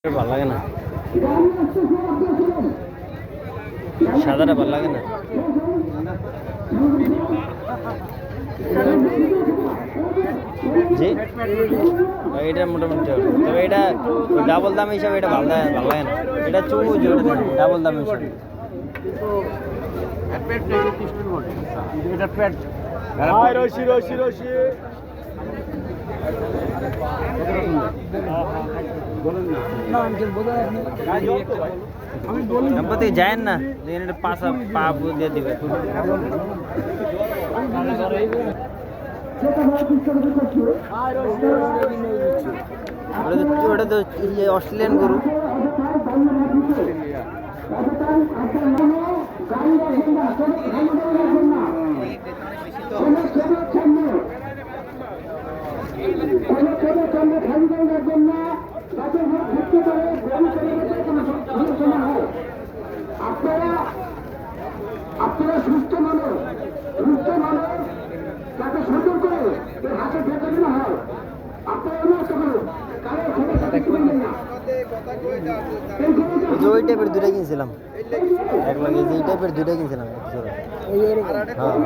ভালো লাগে না, সাদাটা ভালো লাগে না। জি, এটা মোটামুটি হবে। তবে এটা ডাবল দাম হিসাবে এটা ভালো লাগে না। এটা চুমু যে ওটা ডাবল দাম হিসাবে। আপনি যায়েন না, এটা পাঁচা পা দিয়ে দিবে। ওটা তো অস্ট্রেলিয়ান গরু। আপনারা সুস্থ মানুষ তাকে সুন্দর করে হাতে ফেঁকে দিলে হয়। আপনারা নষ্ট করুন, ওই টাইপের দুইটা কিনছিলাম, এক লাগে এই টাইপের দুইটা কিনছিলাম। হ্যাঁ